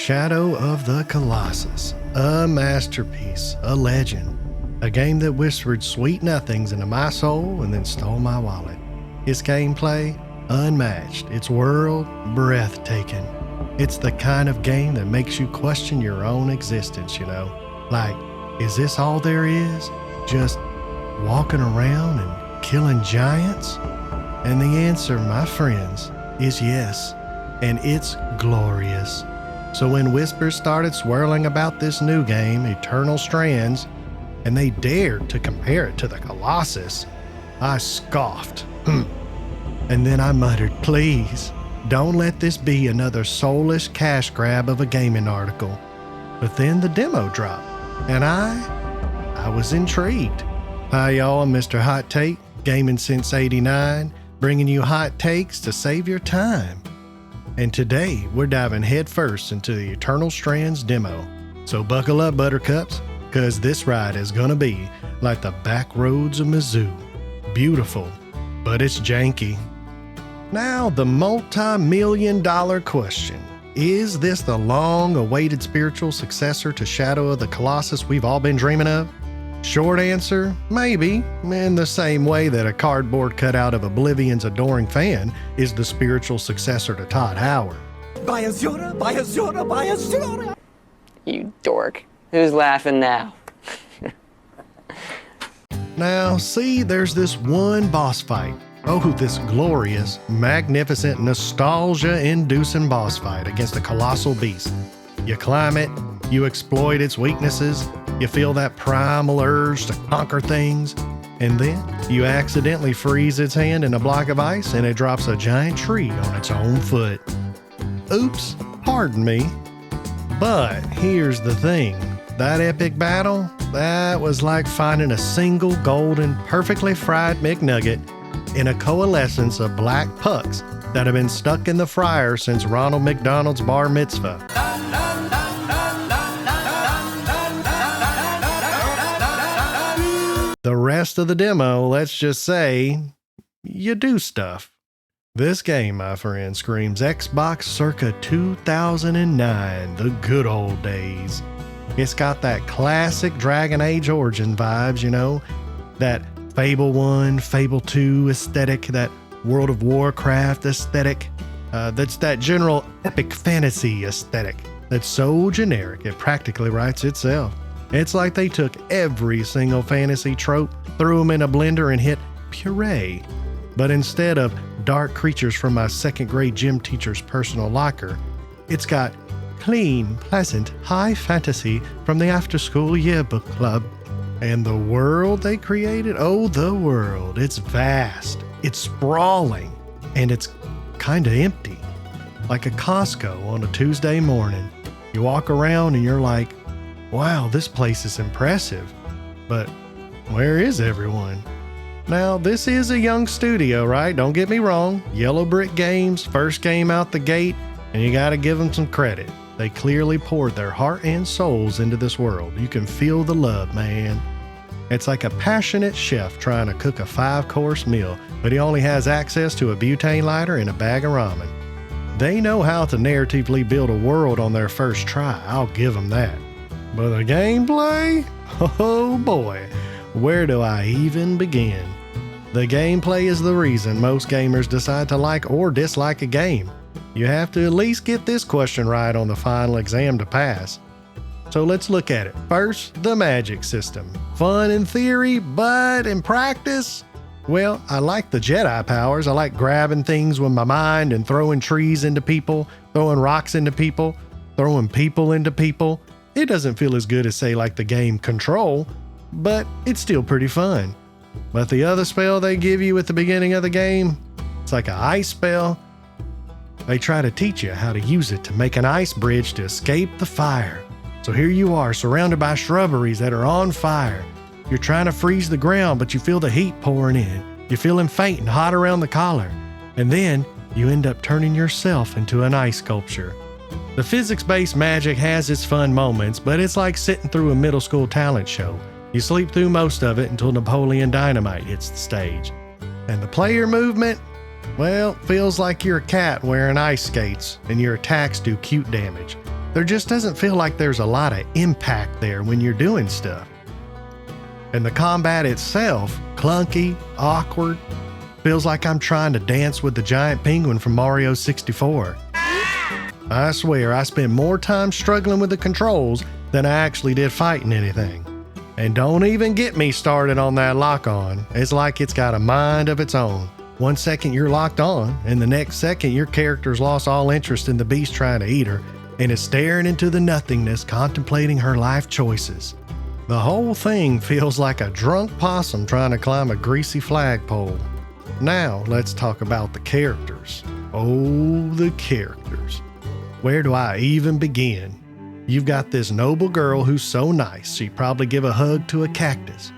Shadow of the Colossus, a masterpiece, a legend, a game that whispered sweet nothings into my soul and then stole my wallet. Its gameplay, unmatched. Its world, breathtaking. It's the kind of game that makes you question your own existence, you know? Like, is this all there is? Just walking around and killing giants? And the answer, my friends, is yes. And it's glorious. So when whispers started swirling about this new game, Eternal Strands, and they dared to compare it to the Colossus, I scoffed. And then I muttered, please, don't let this be another soulless cash grab of a gaming article. But then the demo dropped, and I was intrigued. Hi y'all, I'm MrHotTake, gaming since '89, bringing you hot takes to save your time. And today, we're diving headfirst into the Eternal Strands demo. So buckle up, buttercups, cause this ride is gonna be like the back roads of Mizzou. Beautiful, but it's janky. Now, the multi-million-dollar question. Is this the long-awaited spiritual successor to Shadow of the Colossus we've all been dreaming of? Short answer, maybe, in the same way that a cardboard cutout of Oblivion's adoring fan is the spiritual successor to Todd Howard. You dork. Who's laughing now? Now, see, there's this one boss fight. Oh, this glorious, magnificent, nostalgia-inducing boss fight against a colossal beast. You climb it, you exploit its weaknesses, you feel that primal urge to conquer things, and then you accidentally freeze its hand in a block of ice and it drops a giant tree on its own foot. Oops, pardon me. But here's the thing. That epic battle, that was like finding a single golden, perfectly fried McNugget in a coalescence of black pucks that have been stuck in the fryer since Ronald McDonald's bar mitzvah. The rest of the demo, let's just say, you do stuff. This game, my friend, screams Xbox circa 2009, the good old days. It's got that classic Dragon Age Origin vibes, you know, that Fable 1, Fable 2 aesthetic, that World of Warcraft aesthetic, that's that general epic fantasy aesthetic that's so generic it practically writes itself. It's like they took every single fantasy trope, threw them in a blender and hit puree. But instead of dark creatures from my second grade gym teacher's personal locker, it's got clean, pleasant, high fantasy from the after-school yearbook club. And the world they created, oh, the world, it's vast, it's sprawling, and it's kinda empty. Like a Costco on a Tuesday morning. You walk around and you're like, wow, this place is impressive, but where is everyone? Now, this is a young studio, right? Don't get me wrong. Yellow Brick Games, first game out the gate, and you gotta give them some credit. They clearly poured their heart and souls into this world. You can feel the love, man. It's like a passionate chef trying to cook a 5-course meal, but he only has access to a butane lighter and a bag of ramen. They know how to narratively build a world on their first try, I'll give them that. But the gameplay? Oh boy, where do I even begin? The gameplay is the reason most gamers decide to like or dislike a game. You have to at least get this question right on the final exam to pass. So let's look at it. First, the magic system. Fun in theory, but in practice? Well, I like the Jedi powers. I like grabbing things with my mind and throwing trees into people, throwing rocks into people, throwing people into people. It doesn't feel as good as, say, like the game Control, but it's still pretty fun. But the other spell they give you at the beginning of the game, it's like an ice spell. They try to teach you how to use it to make an ice bridge to escape the fire. So here you are, surrounded by shrubberies that are on fire. You're trying to freeze the ground, but you feel the heat pouring in. You're feeling faint and hot around the collar. And then you end up turning yourself into an ice sculpture. The physics-based magic has its fun moments, but it's like sitting through a middle school talent show. You sleep through most of it until Napoleon Dynamite hits the stage. And the player movement? Well, feels like you're a cat wearing ice skates and your attacks do cute damage. There just doesn't feel like there's a lot of impact there when you're doing stuff. And the combat itself, clunky, awkward, feels like I'm trying to dance with the giant penguin from Mario 64. I swear I spent more time struggling with the controls than I actually did fighting anything. And don't even get me started on that lock-on. It's like it's got a mind of its own. One second you're locked on, and the next second your character's lost all interest in the beast trying to eat her, and is staring into the nothingness contemplating her life choices. The whole thing feels like a drunk possum trying to climb a greasy flagpole. Now let's talk about the characters. Oh, the characters. Where do I even begin? You've got this noble girl who's so nice, she'd probably give a hug to a cactus.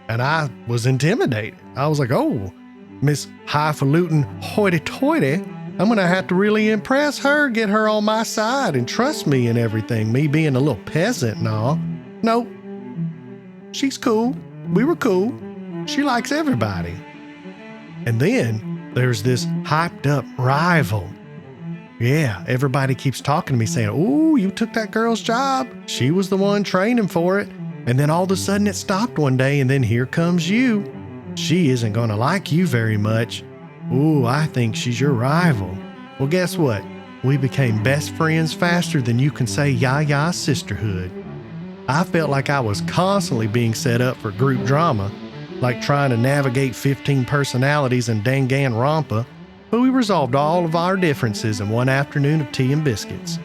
And I was intimidated. I was like, oh, Miss Highfalutin hoity-toity, I'm going to have to really impress her, get her on my side and trust me and everything, me being a little peasant and all. Nope. She's cool. We were cool. She likes everybody. And then there's this hyped up rival. Yeah, everybody keeps talking to me saying, "Ooh, you took that girl's job. She was the one training for it." And then all of a sudden it stopped one day, and then here comes you. She isn't going to like you very much. Ooh, I think she's your rival. Well, guess what? We became best friends faster than you can say ya sisterhood. I felt like I was constantly being set up for group drama, like trying to navigate 15 personalities in Danganronpa. But we resolved all of our differences in one afternoon of tea and biscuits.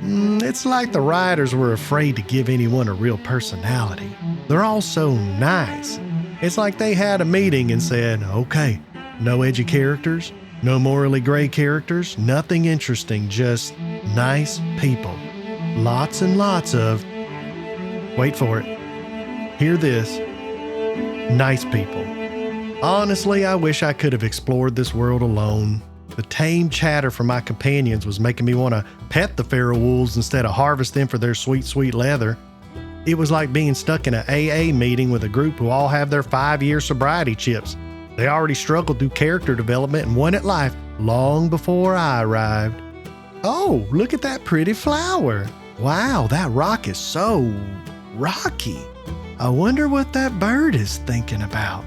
It's like the writers were afraid to give anyone a real personality. They're all so nice. It's like they had a meeting and said, okay, no edgy characters, no morally gray characters, nothing interesting, just nice people. Lots and lots of, wait for it, hear this, nice people. Honestly, I wish I could have explored this world alone. The tame chatter from my companions was making me want to pet the feral wolves instead of harvest them for their sweet, sweet leather. It was like being stuck in an AA meeting with a group who all have their 5-year sobriety chips. They already struggled through character development and won at life long before I arrived. Oh, look at that pretty flower. Wow, that rock is so rocky. I wonder what that bird is thinking about.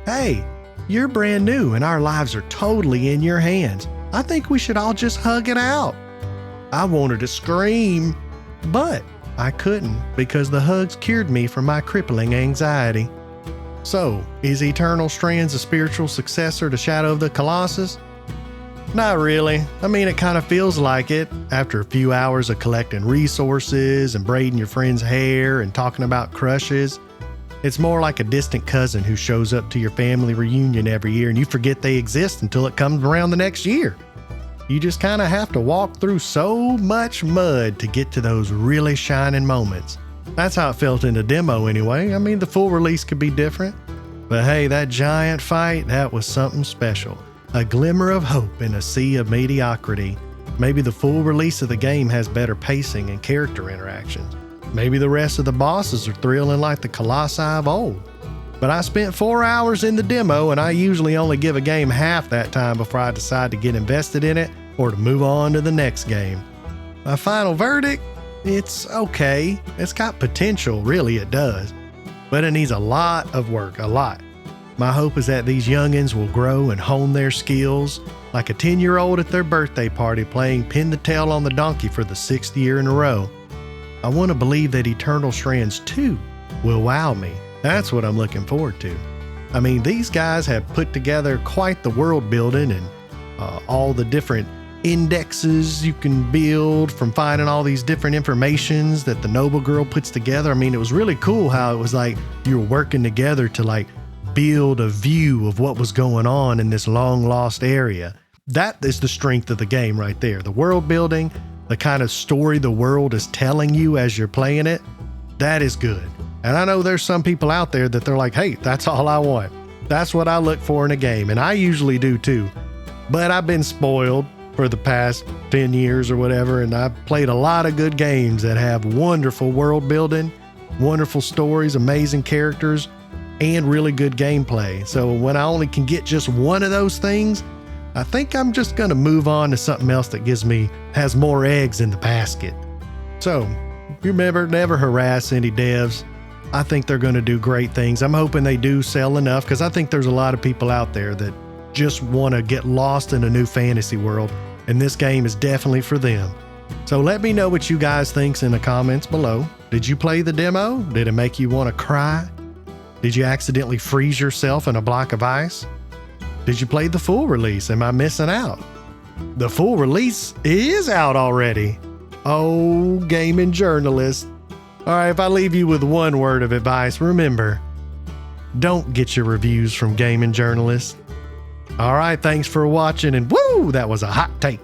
Hey, you're brand new and our lives are totally in your hands. I think we should all just hug it out. I wanted to scream, but I couldn't because the hugs cured me from my crippling anxiety. So, is Eternal Strands a spiritual successor to Shadow of the Colossus? Not really. I mean, it kind of feels like it after a few hours of collecting resources and braiding your friend's hair and talking about crushes. It's more like a distant cousin who shows up to your family reunion every year and you forget they exist until it comes around the next year. You just kind of have to walk through so much mud to get to those really shining moments. That's how it felt in the demo anyway. I mean, the full release could be different. But hey, that giant fight, that was something special. A glimmer of hope in a sea of mediocrity. Maybe the full release of the game has better pacing and character interactions. Maybe the rest of the bosses are thrilling like the Colossi of old. But I spent 4 hours in the demo, and I usually only give a game half that time before I decide to get invested in it or to move on to the next game. My final verdict? It's okay. It's got potential, really it does. But it needs a lot of work, a lot. My hope is that these youngins will grow and hone their skills like a 10-year-old at their birthday party playing pin the tail on the donkey for the 6th year in a row. I want to believe that Eternal Strands 2 will wow me. That's what I'm looking forward to. I mean, these guys have put together quite the world building and all the different indexes you can build from finding all these different informations that the noble girl puts together. I mean, it was really cool how it was like you were working together to like build a view of what was going on in this long lost area. That is the strength of the game right there. The world building, the kind of story the world is telling you as you're playing it, that is good. And I know there's some people out there that they're like, hey, that's all I want. That's what I look for in a game. And I usually do too. But I've been spoiled for the past 10 years or whatever. And I've played a lot of good games that have wonderful world building, wonderful stories, amazing characters, and really good gameplay. So when I only can get just one of those things, I think I'm just going to move on to something else that has more eggs in the basket. So, remember, never harass any devs. I think they're going to do great things. I'm hoping they do sell enough because I think there's a lot of people out there that just want to get lost in a new fantasy world, and this game is definitely for them. So let me know what you guys think in the comments below. Did you play the demo? Did it make you want to cry? Did you accidentally freeze yourself in a block of ice? Did you play the full release? Am I missing out? The full release is out already. Oh, Gamin Journalists. All right, if I leave you with one word of advice, remember, don't get your reviews from Gamin Journalists. All right, thanks for watching, and woo, that was a hot take.